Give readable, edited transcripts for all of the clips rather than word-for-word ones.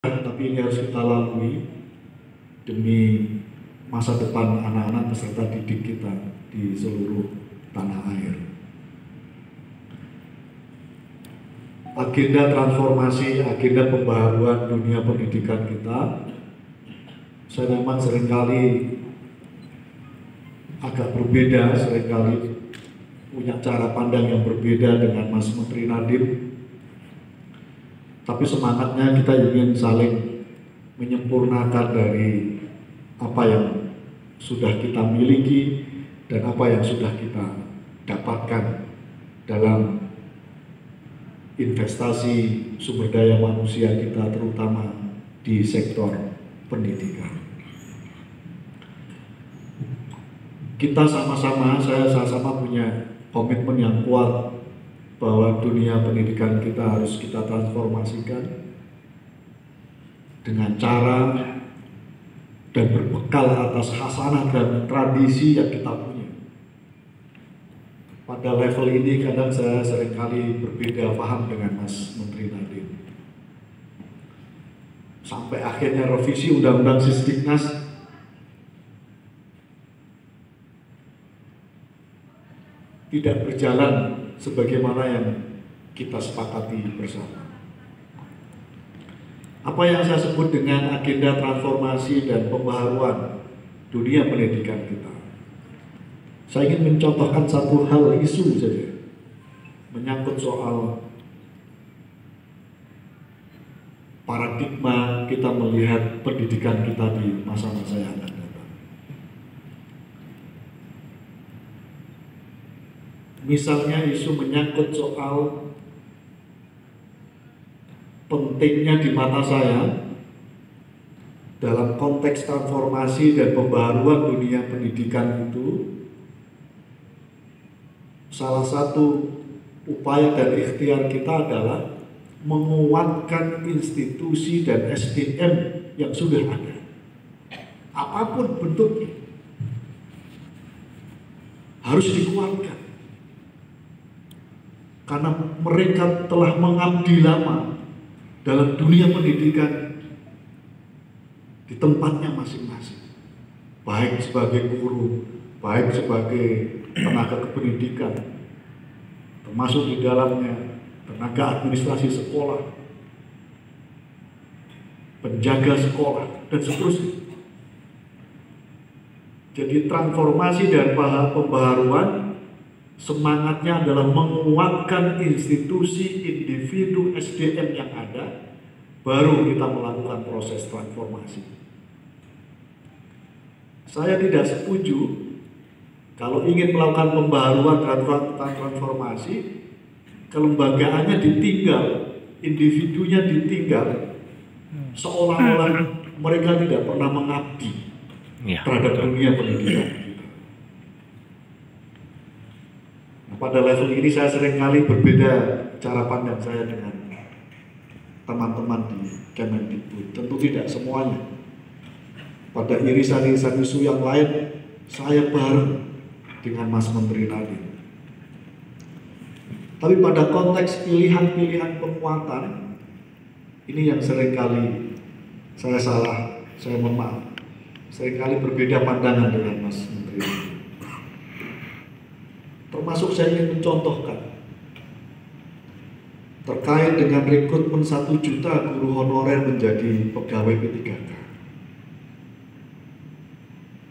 tapi ini harus kita lalui demi masa depan anak-anak peserta didik kita di seluruh tanah air. Agenda transformasi, agenda pembaharuan dunia pendidikan kita, saya memang seringkali agak berbeda, seringkali punya cara pandang yang berbeda dengan Mas Menteri Nadiem. Tapi semangatnya kita ingin saling menyempurnakan dari apa yang sudah kita miliki dan apa yang sudah kita dapatkan dalam investasi sumber daya manusia kita, terutama di sektor pendidikan. Kita sama-sama, saya sama-sama punya komitmen yang kuat bahwa dunia pendidikan kita harus kita transformasikan dengan cara dan berbekal atas khasanah dan tradisi yang kita punya. Pada level ini kadang saya seringkali berbeda paham dengan Mas Menteri Nadiem. Sampai akhirnya revisi Undang-Undang Sisdiknas tidak berjalan sebagaimana yang kita sepakati bersama. Apa yang saya sebut dengan agenda transformasi dan pembaharuan dunia pendidikan kita. Saya ingin mencontohkan satu hal isu saja, menyangkut soal paradigma kita melihat pendidikan kita di masa-masa yang akan datang. Misalnya isu menyangkut soal pentingnya di mata saya dalam konteks transformasi dan pembaharuan dunia pendidikan itu, salah satu upaya dan ikhtiar kita adalah menguatkan institusi dan SDM yang sudah ada, apapun bentuknya, harus dikuatkan. Karena mereka telah mengabdi lama dalam dunia pendidikan di tempatnya masing-masing, baik sebagai guru, baik sebagai tenaga kependidikan, termasuk di dalamnya tenaga administrasi sekolah, penjaga sekolah, dan seterusnya. Jadi transformasi dan pembaharuan semangatnya adalah menguatkan institusi, individu, SDM yang ada, baru kita melakukan proses transformasi. Saya tidak setuju kalau ingin melakukan pembaharuan dan transformasi, kelembagaannya ditinggal, individunya ditinggal, seolah-olah mereka tidak pernah mengabdi terhadap dunia pendidikan. Pada level ini saya seringkali berbeda cara pandang saya dengan teman-teman di Kemendikbud. Tentu tidak semuanya. Pada irisan-irisan isu yang lain, saya bareng dengan Mas Menteri Nadiem. Tapi pada konteks pilihan-pilihan penguatan, ini yang seringkali saya salah, saya mohon maaf. Seringkali berbeda pandangan dengan Mas Menteri Nadiem. Termasuk saya ingin mencontohkan terkait dengan rekrutmen 1 juta guru honorer menjadi pegawai P3K.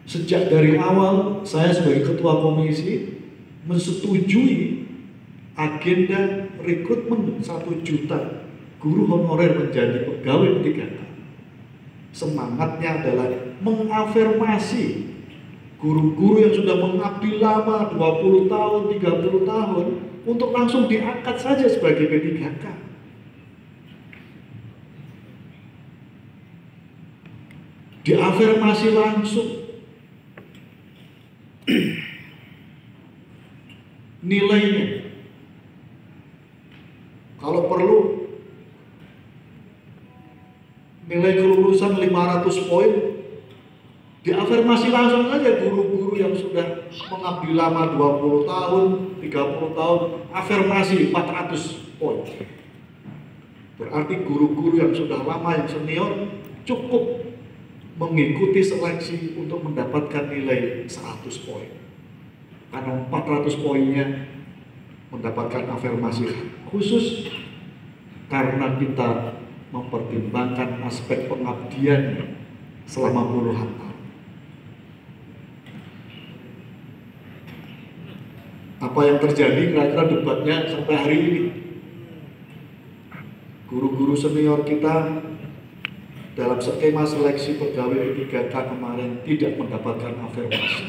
Sejak dari awal saya sebagai ketua komisi menyetujui agenda rekrutmen 1 juta guru honorer menjadi pegawai P3K. Semangatnya adalah mengafirmasi guru-guru yang sudah mengabdi lama 20 tahun, 30 tahun untuk langsung diangkat saja sebagai P3K. Diafirmasi langsung. Nilainya, kalau perlu nilai kelulusan 500 poin, diafirmasi langsung saja guru-guru yang sudah mengabdi lama 20 tahun, 30 tahun, afirmasi 400 poin. Berarti guru-guru yang sudah lama, yang senior, cukup mengikuti seleksi untuk mendapatkan nilai 100 poin. Karena 400 poinnya mendapatkan afirmasi khusus karena kita mempertimbangkan aspek pengabdian selama puluhan tahun. Apa yang terjadi kira-kira debatnya sampai hari ini? Guru-guru senior kita dalam skema seleksi pegawai P3K kemarin tidak mendapatkan afirmasi.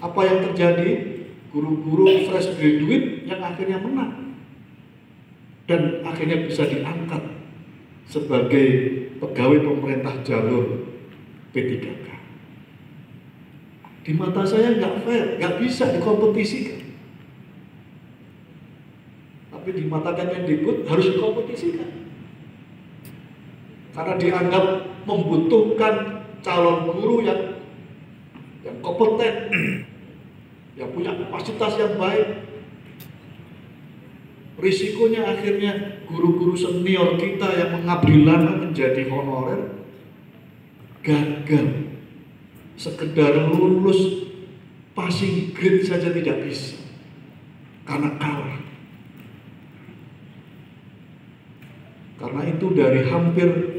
Apa yang terjadi? Guru-guru fresh graduate yang akhirnya menang dan akhirnya bisa diangkat sebagai pegawai pemerintah jalur P3K. Di mata saya nggak fair, nggak bisa dikompetisikan. Tapi di mata Kemendikbud harus dikompetisikan. Karena dianggap membutuhkan calon guru yang kompeten, yang punya kapasitas yang baik. Risikonya akhirnya guru-guru senior kita yang mengabdi lama menjadi honorer gagal. Sekedar lulus passing grade saja tidak bisa karena kalah. Karena itu dari hampir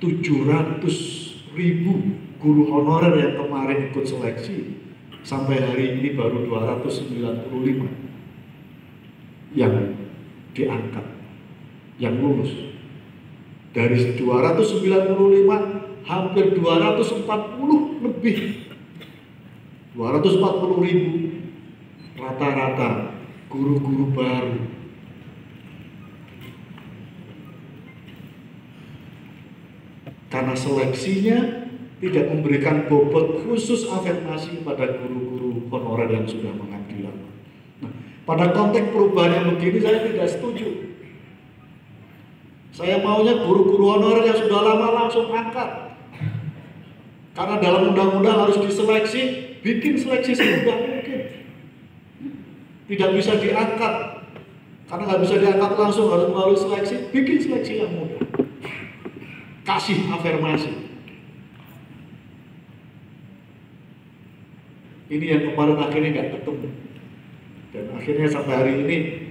700.000 guru honorer yang kemarin ikut seleksi, sampai hari ini baru 295 yang diangkat, yang lulus. Dari 295 hampir 240 lebih, 240.000 rata-rata guru-guru baru. Karena seleksinya tidak memberikan bobot khusus afirmasi pada guru-guru honorer yang sudah mengabdi lama. Nah, pada konteks perubahan yang begini saya tidak setuju. Saya maunya guru-guru honorer yang sudah lama langsung angkat. Karena dalam undang-undang harus diseleksi, bikin seleksi semudah mungkin. Tidak bisa diangkat. Karena nggak bisa diangkat langsung, harus melalui seleksi, bikin seleksi yang mudah. Kasih afirmasi. Ini yang kemarin akhirnya nggak ketemu. Dan akhirnya sampai hari ini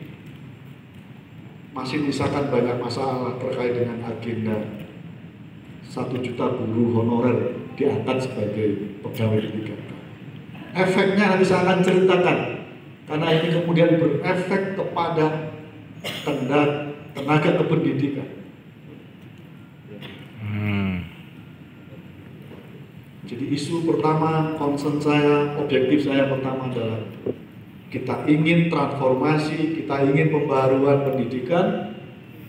masih misalkan banyak masalah terkait dengan agenda 1 juta guru honorer diangkat sebagai pegawai P3K. Efeknya nanti saya akan ceritakan, karena ini kemudian berefek kepada tenaga kependidikan. Jadi isu pertama, concern saya, objektif saya pertama adalah kita ingin transformasi, kita ingin pembaruan pendidikan,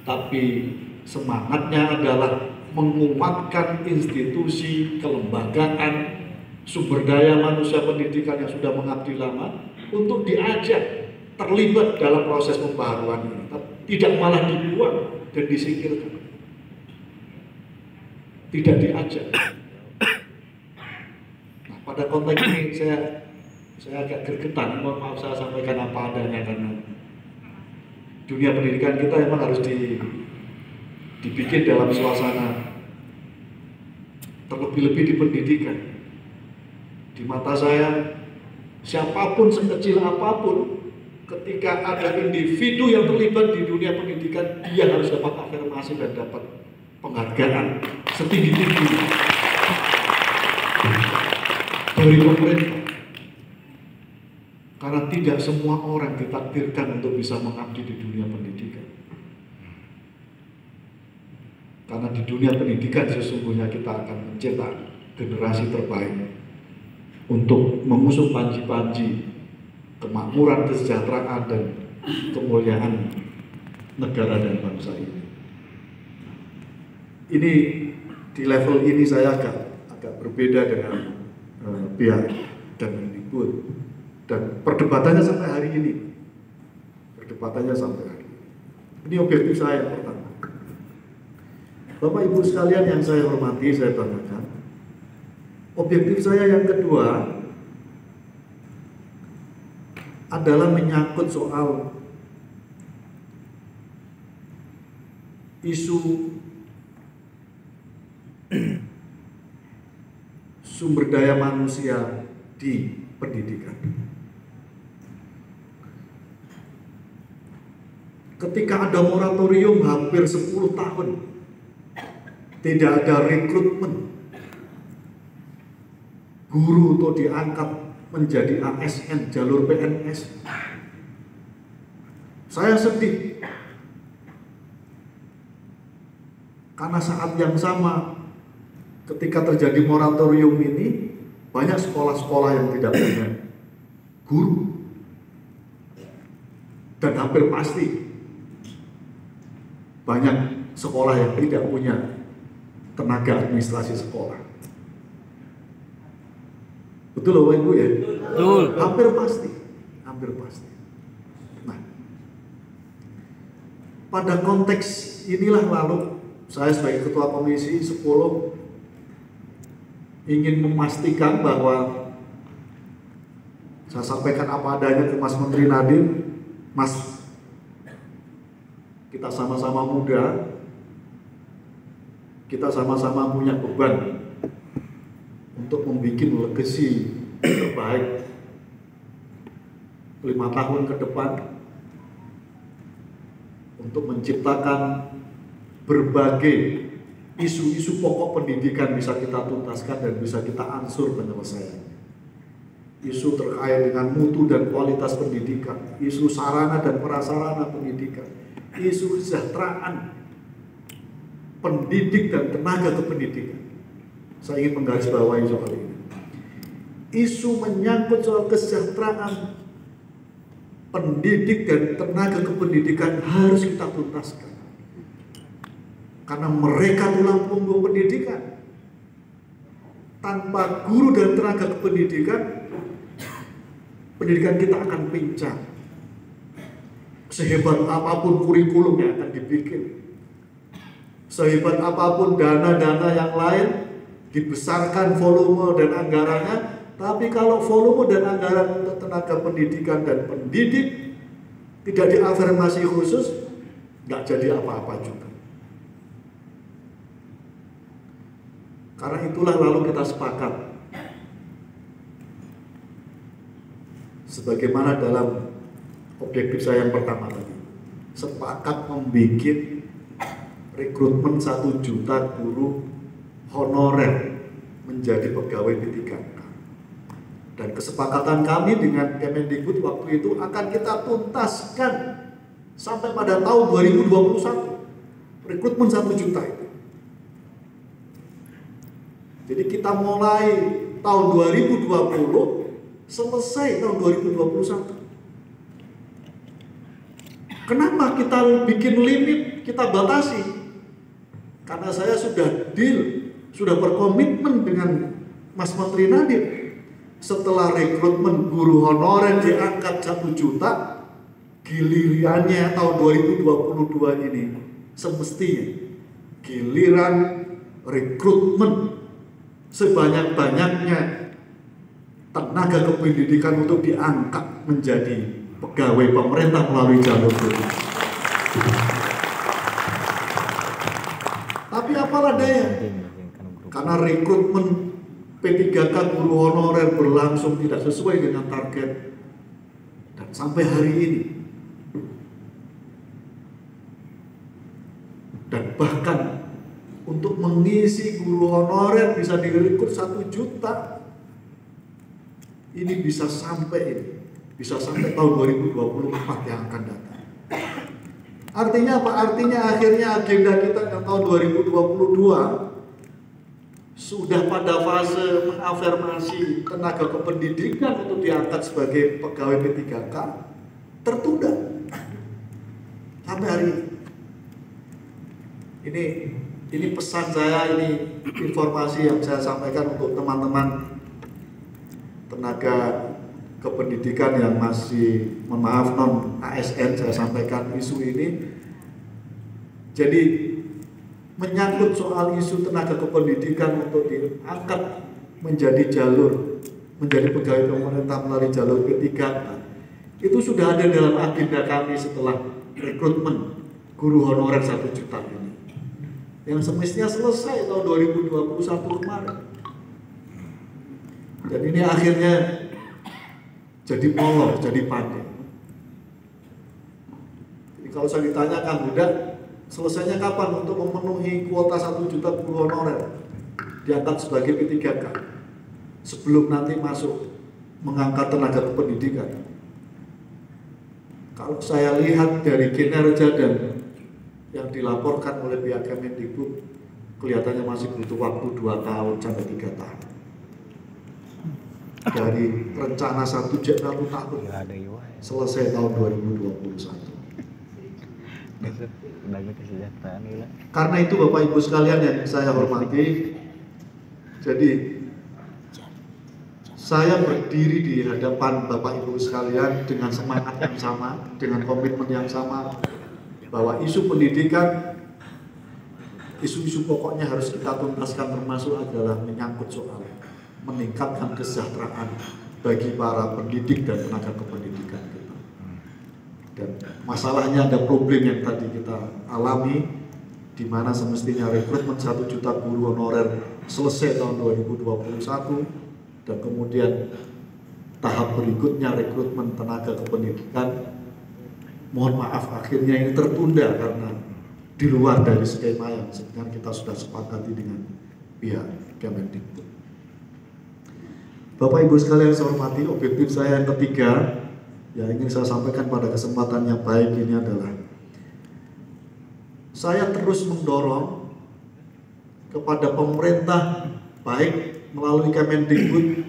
tapi semangatnya adalah menguatkan institusi, kelembagaan, sumber daya manusia pendidikan yang sudah mengabdi lama untuk diajak terlibat dalam proses pembaruan ini, tidak malah dibuang dan disingkirkan, tidak diajak. Nah, pada konteks ini saya agak gergetan, mohon maaf saya sampaikan apa adanya, karena dunia pendidikan kita memang harus dibikin dalam suasana terlebih-lebih di pendidikan. Di mata saya, siapapun sekecil apapun, ketika ada individu yang terlibat di dunia pendidikan, dia harus dapat afirmasi dan dapat penghargaan setinggi-tingginya dari pemerintah. Karena tidak semua orang ditakdirkan untuk bisa mengabdi di dunia pendidikan. Karena di dunia pendidikan sesungguhnya kita akan mencetak generasi terbaik untuk mengusung panji-panji kemakmuran, kesejahteraan, dan kemuliaan negara dan bangsa ini. Ini di level ini saya agak berbeda dengan pihak Kemendikbud, dan perdebatannya sampai hari ini. Ini objektif saya pertama. Bapak Ibu sekalian yang saya hormati, saya banggakan. Objektif saya yang kedua adalah menyangkut soal isu sumber daya manusia di pendidikan. Ketika ada moratorium hampir 10 tahun, tidak ada rekrutmen guru untuk diangkat menjadi ASN jalur PNS. Saya sedih karena saat yang sama ketika terjadi moratorium ini, banyak sekolah-sekolah yang tidak punya guru, dan hampir pasti banyak sekolah yang tidak punya tenaga administrasi sekolah. Betul loh Ibu ya? Betul. Hampir pasti, hampir pasti. Nah, pada konteks inilah lalu saya sebagai Ketua Komisi 10 ingin memastikan bahwa saya sampaikan apa adanya ke Mas Menteri Nadiem. Mas, kita sama-sama muda, kita sama-sama punya beban untuk membuat legacy terbaik 5 tahun ke depan, untuk menciptakan berbagai isu-isu pokok pendidikan bisa kita tuntaskan dan bisa kita ansur penyelesaiannya. Isu terkait dengan mutu dan kualitas pendidikan, isu sarana dan prasarana pendidikan, isu kesejahteraan pendidik dan tenaga kependidikan. Saya ingin menggarisbawahi soal ini. Isu menyangkut soal kesejahteraan pendidik dan tenaga kependidikan harus kita tuntaskan. Karena mereka tulang punggung pendidikan. Tanpa guru dan tenaga kependidikan, pendidikan kita akan pincang. Sehebat apapun kurikulum yang akan dibikin, sehebat apapun dana-dana yang lain, dibesarkan volume dan anggarannya, tapi kalau volume dan anggaran untuk tenaga pendidikan dan pendidik tidak diafirmasi khusus, nggak jadi apa-apa juga. Karena itulah lalu kita sepakat, sebagaimana dalam objektif saya yang pertama tadi, sepakat membuat rekrutmen 1 juta guru honorer menjadi pegawai P3K. Dan kesepakatan kami dengan Kemendikbud waktu itu akan kita tuntaskan sampai pada tahun 2021, rekrutmen 1 juta itu. Jadi kita mulai tahun 2020, selesai tahun 2021. Kenapa kita bikin limit, kita batasi? Karena saya sudah deal, sudah berkomitmen dengan Mas Menteri Nadiem. Setelah rekrutmen guru honorer diangkat 1 juta, gilirannya tahun 2022 ini semestinya giliran rekrutmen sebanyak-banyaknya tenaga kependidikan untuk diangkat menjadi pegawai pemerintah melalui jalur P3K. Tapi apalah daya, karena rekrutmen P3K guru honorer berlangsung tidak sesuai dengan target, dan sampai hari ini, dan bahkan untuk mengisi guru honorer bisa direkrut 1 juta, ini bisa sampai tahun 2024 yang akan datang. Artinya apa? Artinya akhirnya agenda kita yang tahun 2022 sudah pada fase mengafirmasi tenaga kependidikan untuk diangkat sebagai pegawai P3K tertunda sampai hari ini. Ini pesan saya, ini informasi yang saya sampaikan untuk teman-teman tenaga kependidikan yang masih, mohon maaf, non ASN. Saya sampaikan isu ini. Jadi menyangkut soal isu tenaga kependidikan untuk diangkat menjadi pegawai pemerintah melalui jalur P3K, itu sudah ada dalam agenda kami setelah rekrutmen guru honorer 1 juta ini. yang semestinya selesai tahun 2021 kemarin. Dan ini akhirnya jadi molor, jadi pandai. Jadi kalau saya ditanya Kang Huda, selesainya kapan untuk memenuhi kuota 1 juta guru honorer diangkat sebagai P3K sebelum nanti masuk mengangkat tenaga kependidikan? Kalau saya lihat dari kinerja dan yang dilaporkan oleh pihak Kemendikbud, kelihatannya masih butuh waktu 2 tahun sampai 3 tahun. Dari rencana 1 tahun selesai tahun 2021. Karena itu Bapak Ibu sekalian yang saya hormati, jadi saya berdiri di hadapan Bapak Ibu sekalian dengan semangat yang sama, dengan komitmen yang sama, bahwa isu pendidikan, isu-isu pokoknya harus kita tuntaskan, termasuk adalah menyangkut soal meningkatkan kesejahteraan bagi para pendidik dan tenaga kependidikan kita. Dan masalahnya ada problem yang tadi kita alami, di mana semestinya rekrutmen 1 juta guru honorer selesai tahun 2021, dan kemudian tahap berikutnya rekrutmen tenaga kependidikan, mohon maaf akhirnya ini tertunda karena di luar dari skema yang sebenarnya kita sudah sepakati dengan pihak Kemendikbud. Bapak Ibu sekalian saya hormati, objektif saya yang ketiga yang ingin saya sampaikan pada kesempatan yang baik ini adalah saya terus mendorong kepada pemerintah, baik melalui Kemendikbud,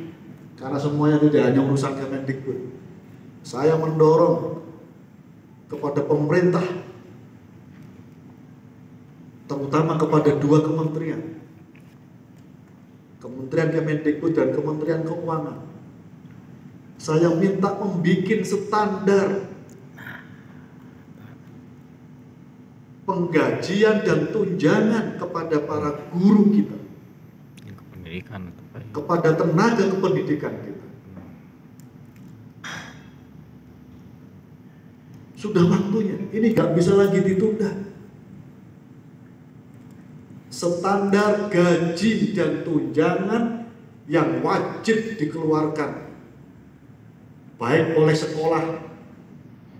karena semuanya tidak hanya urusan Kemendikbud. Saya mendorong kepada pemerintah, terutama kepada 2 kementerian, Kementerian Kemendikbud dan Kementerian Keuangan. Saya minta membuat standar penggajian dan tunjangan kepada para guru kita, kepada tenaga kependidikan kita. Sudah waktunya, ini nggak bisa lagi ditunda. Standar gaji dan tunjangan yang wajib dikeluarkan, baik oleh sekolah,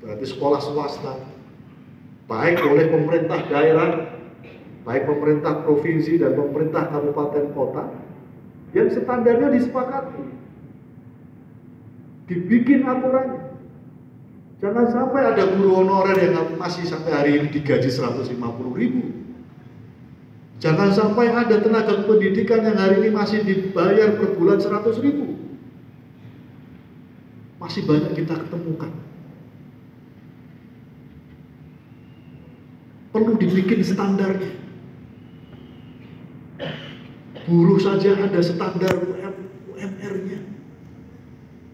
berarti sekolah swasta, baik oleh pemerintah daerah, baik pemerintah provinsi dan pemerintah kabupaten kota, yang standarnya disepakati, dibikin aturannya. Jangan sampai ada guru honorer yang masih sampai hari ini digaji 150.000. Jangan sampai ada tenaga pendidikan yang hari ini masih dibayar per bulan 100.000. Masih banyak kita ketemukan. Perlu dibikin standarnya. Buruh saja ada standar UMR-nya.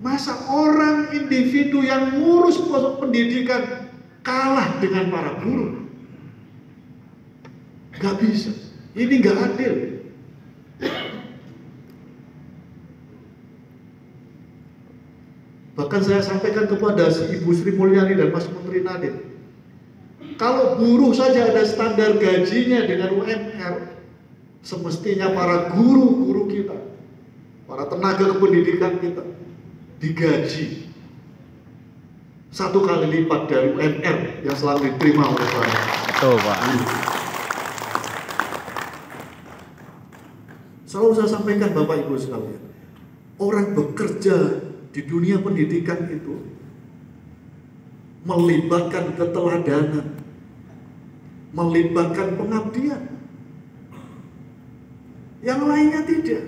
Masa orang individu yang ngurus pendidikan kalah dengan para buruh? Gak bisa. Ini gak adil. Bahkan saya sampaikan kepada si Ibu Sri Mulyani dan Mas Menteri Nadiem, kalau buruh saja ada standar gajinya dengan UMR, semestinya para guru-guru kita, para tenaga kependidikan kita digaji 1 kali lipat dari UMR yang selalu diterima oleh para. Betul, Pak. Selalu saya sampaikan Bapak Ibu sekalian, orang bekerja di dunia pendidikan itu melibatkan keteladanan, melibatkan pengabdian. Yang lainnya tidak.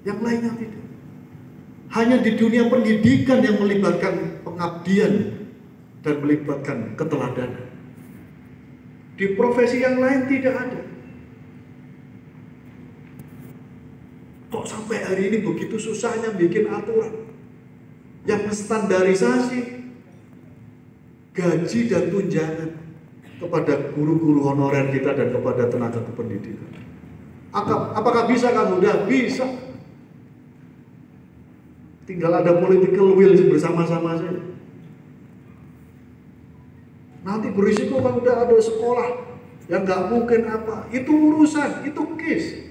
Yang lainnya tidak. Hanya di dunia pendidikan yang melibatkan pengabdian dan melibatkan keteladanan. Di profesi yang lain tidak ada. Kok sampai hari ini begitu susahnya bikin aturan yang menstandarisasi gaji dan tunjangan kepada guru-guru honorer kita dan kepada tenaga kependidikan. Apakah bisa Kang Huda? Bisa. Tinggal ada political will bersama-sama saja. Nanti berisiko kalau udah ada sekolah yang nggak mungkin apa. Itu urusan, itu case.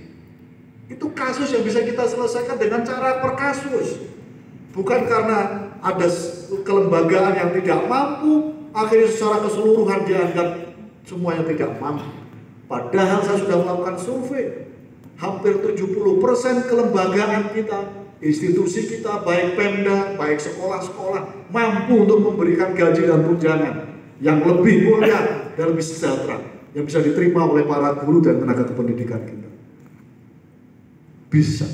Itu kasus yang bisa kita selesaikan dengan cara per kasus. Bukan karena ada kelembagaan yang tidak mampu, akhirnya secara keseluruhan dianggap semuanya tidak mampu. Padahal saya sudah melakukan survei, hampir 70% kelembagaan kita, institusi kita, baik Pemda, baik sekolah-sekolah, mampu untuk memberikan gaji dan tunjangan yang lebih mulia dan lebih sejahtera, yang bisa diterima oleh para guru dan tenaga kependidikan kita. Bisa.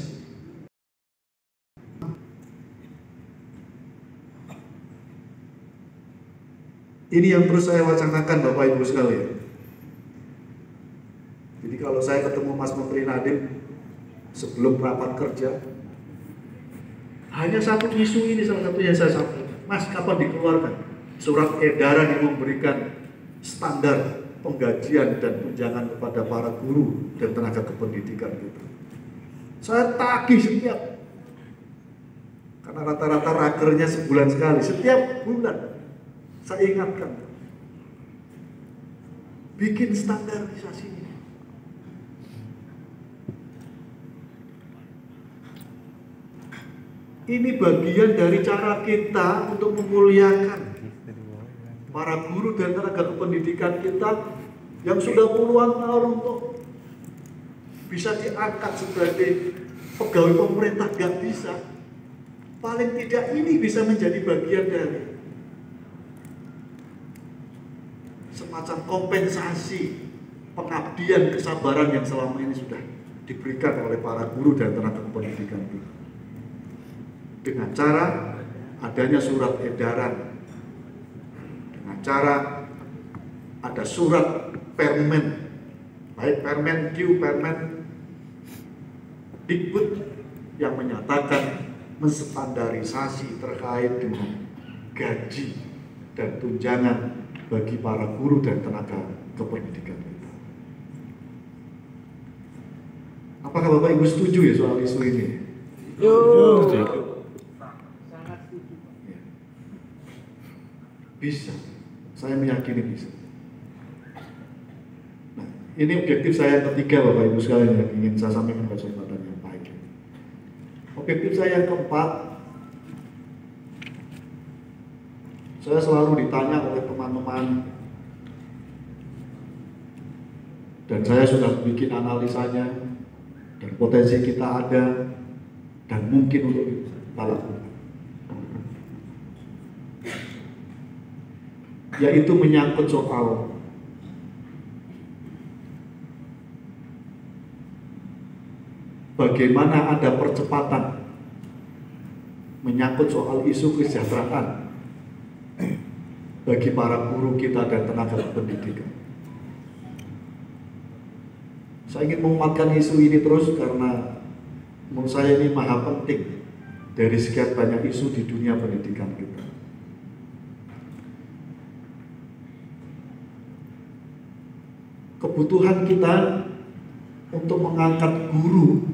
Ini yang terus saya wacanakan Bapak Ibu sekalian. Jadi kalau saya ketemu Mas Menteri Nadiem sebelum rapat kerja, hanya satu isu ini salah satu yang saya sampaikan. Mas, kapan dikeluarkan surat edaran yang memberikan standar penggajian dan tunjangan kepada para guru dan tenaga kependidikan kita? Saya tagih setiap, karena rata-rata rakernya sebulan sekali, setiap bulan saya ingatkan, bikin standarisasi ini. Ini bagian dari cara kita untuk memuliakan para guru dan tenaga kependidikan kita yang sudah puluhan tahun untuk bisa diangkat sebagai pegawai pemerintah. Gak bisa. Paling tidak ini bisa menjadi bagian dari semacam kompensasi pengabdian kesabaran yang selama ini sudah diberikan oleh para guru dan tenaga kependidikan kita. Dengan cara adanya surat edaran, dengan cara ada surat permen, baik permen Q, permen Dikbud yang menyatakan menstandarisasi terkait dengan gaji dan tunjangan bagi para guru dan tenaga kependidikan kita. Apakah Bapak Ibu setuju ya soal isu ini? Setuju. Bisa, saya meyakini bisa. Nah, ini objektif saya yang ketiga Bapak Ibu sekalian yang ingin saya sampaikan pada kesempatan yang baik. Objektif saya yang keempat, saya selalu ditanya oleh teman-teman dan saya sudah bikin analisanya dan potensi kita ada dan mungkin untuk kita lakukan. Yaitu menyangkut soal bagaimana ada percepatan menyangkut soal isu kesejahteraan bagi para guru kita dan tenaga pendidikan. Saya ingin menguatkan isu ini terus karena menurut saya ini maha penting dari sekian banyak isu di dunia pendidikan kita. Kebutuhan kita untuk mengangkat guru,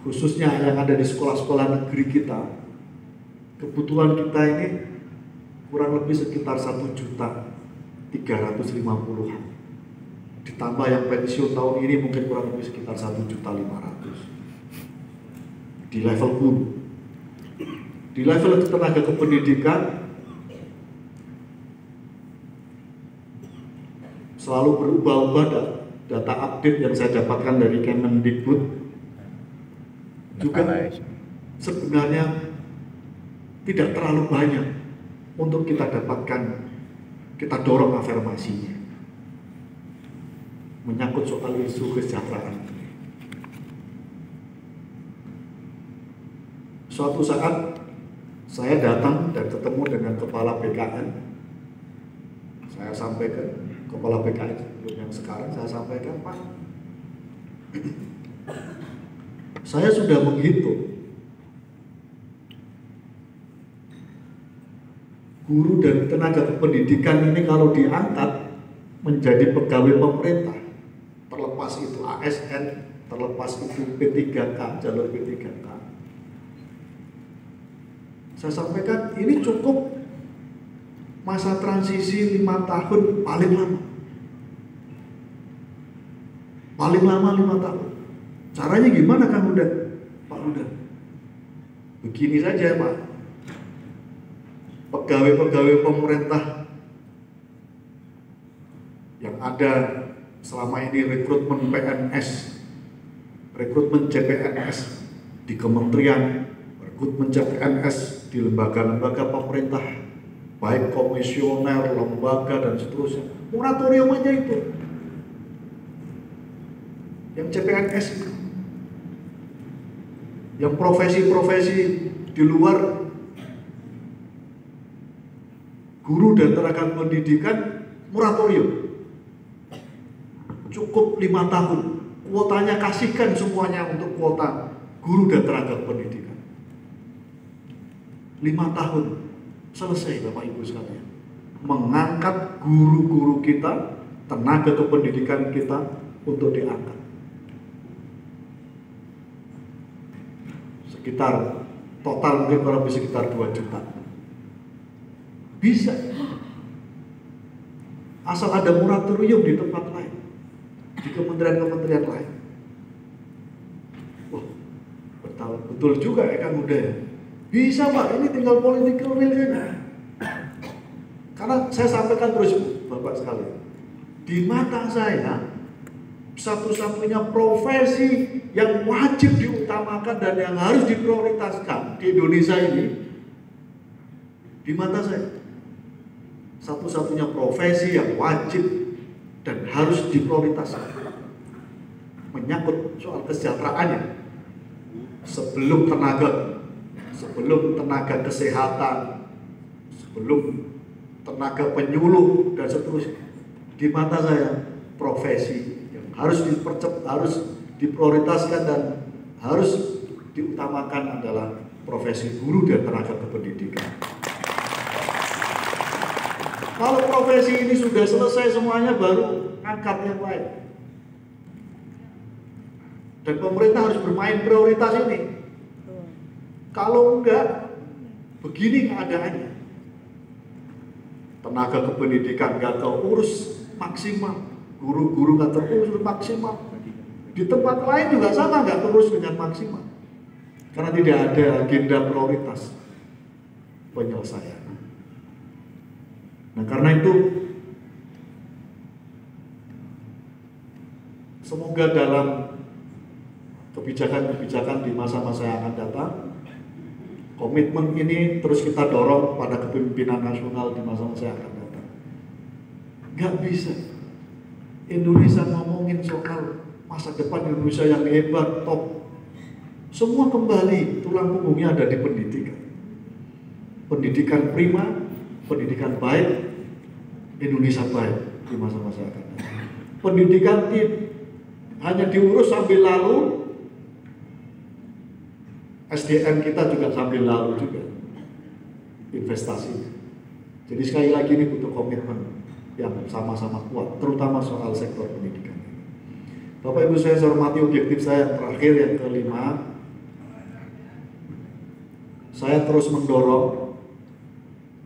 khususnya yang ada di sekolah-sekolah negeri kita, kebutuhan kita ini kurang lebih sekitar 1.350.000-an. Ditambah yang pensiun tahun ini mungkin kurang lebih sekitar 1.500.000 di level guru. Di level tenaga kependidikan selalu berubah-ubah data update yang saya dapatkan dari Kemendikbud juga sebenarnya tidak terlalu banyak untuk kita dapatkan, kita dorong afirmasinya menyangkut soal isu kesejahteraan. Suatu saat saya datang dan ketemu dengan kepala BKN. Saya sampaikan, kepala BKN yang sekarang saya sampaikan, Pak, saya sudah menghitung guru dan tenaga kependidikan ini kalau diangkat menjadi pegawai pemerintah, terlepas itu ASN, terlepas itu P3K, jalur P3K. Saya sampaikan ini cukup masa transisi 5 tahun paling lama. Paling lama 5 tahun. Caranya gimana Kang Huda? Pak Huda? Begini saja Pak. Pegawai-pegawai pemerintah yang ada selama ini rekrutmen PNS, rekrutmen CPNS di kementerian, rekrutmen CPNS di lembaga-lembaga pemerintah, baik komisioner, lembaga dan seterusnya. Moratorium aja itu. Yang CPNS itu. Yang profesi-profesi di luar guru dan tenaga pendidikan moratorium. Cukup 5 tahun. Kuotanya kasihkan semuanya untuk kuota guru dan tenaga pendidikan. 5 tahun selesai Bapak Ibu sekalian. Mengangkat guru-guru kita, tenaga kependidikan kita untuk diangkat. Sekitar total mungkin kurang lebih sekitar 2 juta. Bisa. Asal ada moratorium di tempat lain, di kementerian-kementerian lain. Wah, betul juga ya Kang Huda. Bisa Pak, ini tinggal political will saja. Karena saya sampaikan terus Bapak sekalian, di mata saya satu-satunya profesi yang wajib diutamakan dan yang harus diprioritaskan di Indonesia ini, di mata saya satu-satunya profesi yang wajib dan harus diprioritaskan menyangkut soal kesejahteraannya sebelum tenaga kesehatan, sebelum tenaga penyuluh dan seterusnya. Di mata saya profesi yang harus diprioritaskan dan harus diutamakan adalah profesi guru dan tenaga kependidikan. Kalau profesi ini sudah selesai semuanya, baru angkat yang lain. Dan pemerintah harus bermain prioritas ini. Kalau enggak, begini keadaannya. Tenaga kependidikan nggak terurus maksimal, guru-guru nggak terurus maksimal. Di tempat lain juga sama, nggak terurus dengan maksimal. Karena tidak ada agenda prioritas penyelesaian. Nah, karena itu semoga dalam kebijakan-kebijakan di masa-masa yang akan datang, komitmen ini terus kita dorong pada kepemimpinan nasional di masa-masa yang akan datang. Gak bisa Indonesia ngomongin soal masa depan Indonesia yang hebat, top. Semua kembali tulang punggungnya ada di pendidikan. Pendidikan prima, pendidikan baik, Indonesia baik di masa-masa akan datang. Pendidikan hanya diurus sambil lalu, SDM kita juga sambil lalu juga investasi. Jadi sekali lagi ini butuh komitmen yang sama-sama kuat, terutama soal sektor pendidikan. Bapak Ibu saya hormati, objektif saya yang terakhir, yang kelima, saya terus mendorong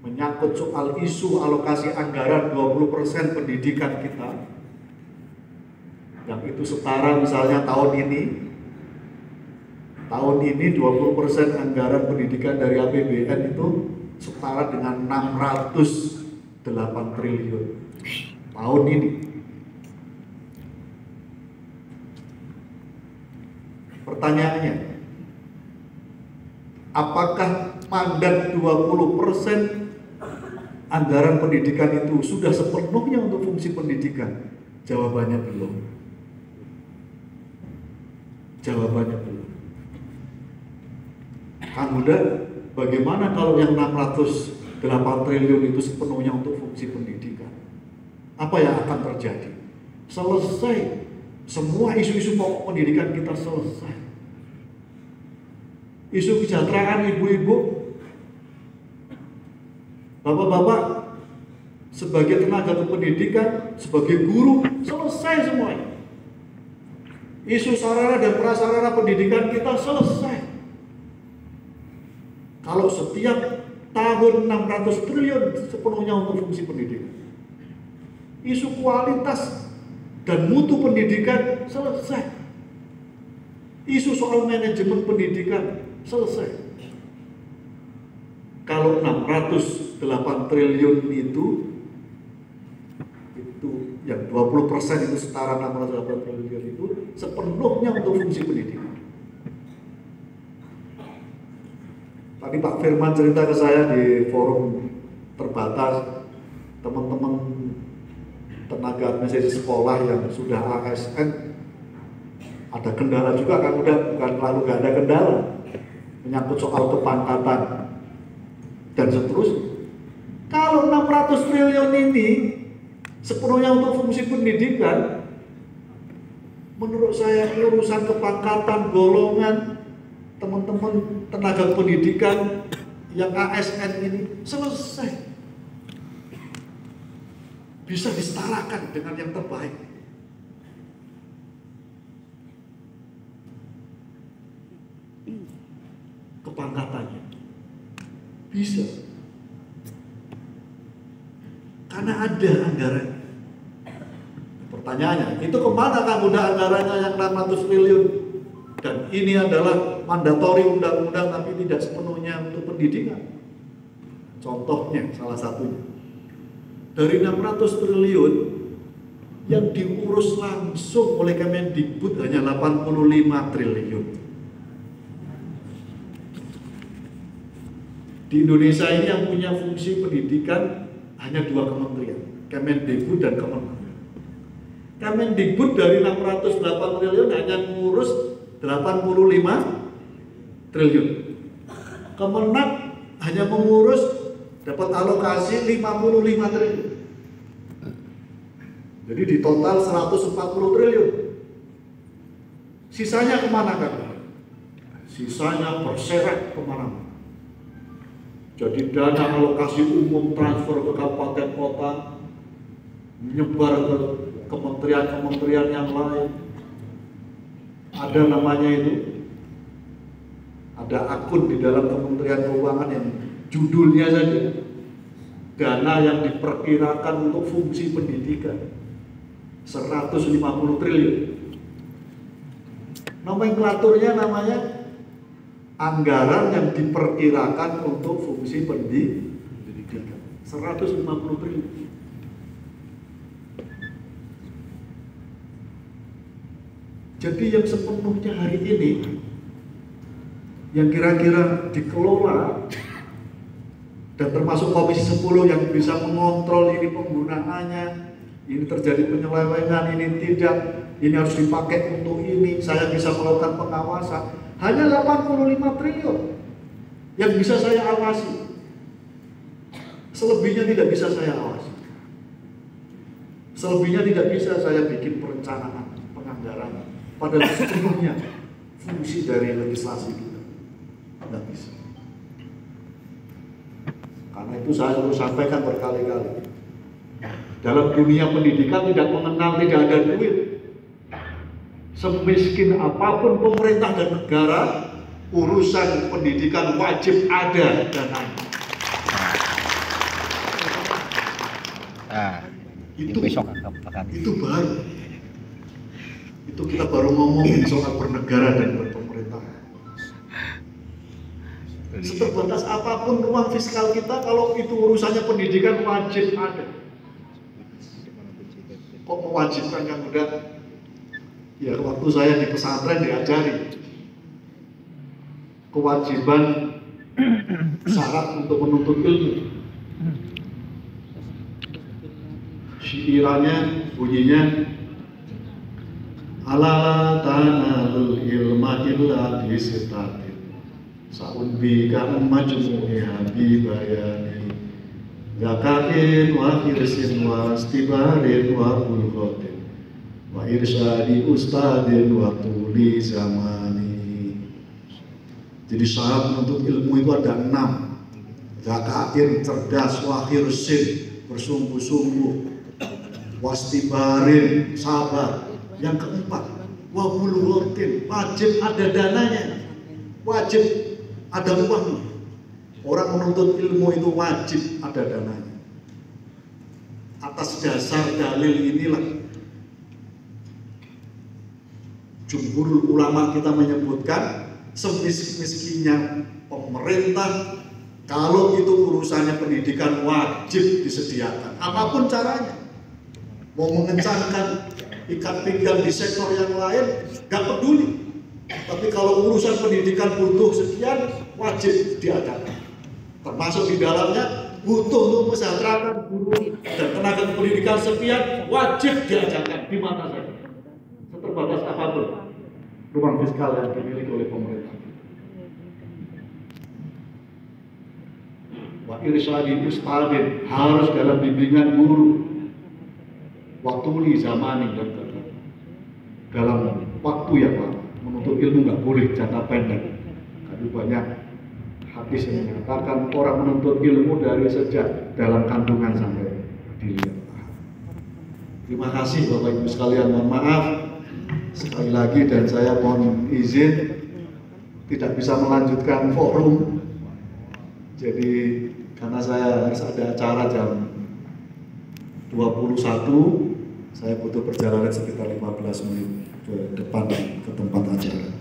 menyangkut soal isu alokasi anggaran 20% pendidikan kita, yang itu setara misalnya tahun ini 20% anggaran pendidikan dari APBN itu setara dengan 608 triliun tahun ini. Pertanyaannya, apakah mandat 20% anggaran pendidikan itu sudah sepenuhnya untuk fungsi pendidikan? Jawabannya belum. Jawabannya belum. Kang Huda, bagaimana kalau yang 608 triliun itu sepenuhnya untuk fungsi pendidikan? Apa yang akan terjadi? Selesai. Semua isu-isu pokok pendidikan kita selesai. Isu kesejahteraan ibu-ibu, bapak-bapak, sebagai tenaga kependidikan, sebagai guru, selesai semuanya. Isu sarana dan prasarana pendidikan kita selesai. Kalau setiap tahun 600 triliun sepenuhnya untuk fungsi pendidikan. Isu kualitas dan mutu pendidikan selesai. Isu soal manajemen pendidikan selesai. Kalau 608 triliun itu yang 20% itu setara 608 triliun itu sepenuhnya untuk fungsi pendidikan. Tadi Pak Firman cerita ke saya di forum terbatas, teman-teman tenaga administrasi sekolah yang sudah ASN ada kendala juga kan, bukan lalu nggak ada kendala menyangkut soal kepangkatan dan seterusnya. Kalau 600 triliun ini sepenuhnya untuk fungsi pendidikan, menurut saya urusan kepangkatan, golongan, teman-teman tenaga pendidikan yang ASN ini selesai. Bisa disetarakan dengan yang terbaik. Kepangkatannya bisa. Karena ada anggaran. Pertanyaannya, itu kemana Kang udah anggarannya yang 600 triliun? Dan ini adalah mandatori undang-undang tapi tidak sepenuhnya untuk pendidikan. Contohnya, salah satunya. Dari 600 triliun yang diurus langsung oleh Kemendikbud hanya 85 triliun. Di Indonesia ini yang punya fungsi pendidikan hanya 2 kementerian, Kemendikbud dan Kemenag. Kemendikbud dari 608 triliun hanya ngurus 85 triliun. Kemenag hanya mengurus dapat alokasi 55 triliun. Jadi di total 140 triliun. Sisanya kemana kan? Sisanya berseret kemana-mana. Jadi dana alokasi umum transfer ke kabupaten kota, menyebar ke kementerian-kementerian yang lain. Ada namanya itu, ada akun di dalam Kementerian Keuangan yang judulnya saja dana yang diperkirakan untuk fungsi pendidikan 150 triliun. Nomenklaturnya namanya anggaran yang diperkirakan untuk fungsi pendidikan 150 triliun. Jadi yang sepenuhnya hari ini yang kira-kira dikelola dan termasuk Komisi 10 yang bisa mengontrol ini penggunaannya, ini terjadi penyelewengan, ini tidak, ini harus dipakai untuk ini, saya bisa melakukan pengawasan, hanya 85 triliun yang bisa saya awasi. Selebihnya tidak bisa saya awasi. Selebihnya tidak bisa saya bikin perencanaan, penganggaran, padahal sepenuhnya fungsi dari legislasi kita. Tidak bisa. Karena itu saya harus sampaikan berkali-kali. Dalam dunia pendidikan tidak mengenal tidak ada duit. Semiskin apapun pemerintah dan negara, urusan pendidikan wajib ada dananya. Itu baru. Itu kita baru ngomongin soal bernegara dan berpemerintahan. Seterbatas apapun ruang fiskal kita, kalau itu urusannya pendidikan wajib ada. Kok mewajibkan yang udah? Ya waktu saya di pesantren diajari kewajiban syarat untuk menuntut ilmu. Syiirannya bunyinya ala tanalul ilma illa bisitatin sa'unbi ka'an majmu'iha bibayani zakatin wa hirsin wa istibarin wa bulghatin wa irsyadi ustadin wa tuli zamani. Jadi syarat menuntut ilmu itu ada 6. Zakatin, cerdas, wa hirsin, bersungguh-sungguh, wastibarin, sabar. Yang keempat, wa bulghatin, wajib ada dananya, wajib ada uangnya. Orang menuntut ilmu itu wajib ada dananya. Atas dasar dalil inilah jumhur ulama kita menyebutkan semiskin-miskinnya pemerintah, kalau itu urusannya pendidikan wajib disediakan, apapun caranya. Mau mengencangkan ikat pinggang di sektor yang lain, gak peduli. Tapi kalau urusan pendidikan butuh sekian, wajib diadakan. Termasuk di dalamnya butuh untuk mesejahterakan guru dan tenaga pendidikan sekian, wajib diadakan di mana saja, seterbatas apapun ruang fiskal yang dimiliki oleh pemerintah. Wa irsyadi ustadin, harus dalam bimbingan guru. Waktu li zamani, dan dalam waktu yang lama. Menuntut ilmu nggak boleh jangka pendek. Tapi banyak hadis yang menyatakan orang menuntut ilmu dari sejak dalam kandungan sampai dilihat. Terima kasih Bapak Ibu sekalian, mohon maaf sekali lagi, dan saya mohon izin tidak bisa melanjutkan forum. Jadi karena saya harus ada acara jam 21, saya butuh perjalanan sekitar 15 menit ke depan ke tempat acara.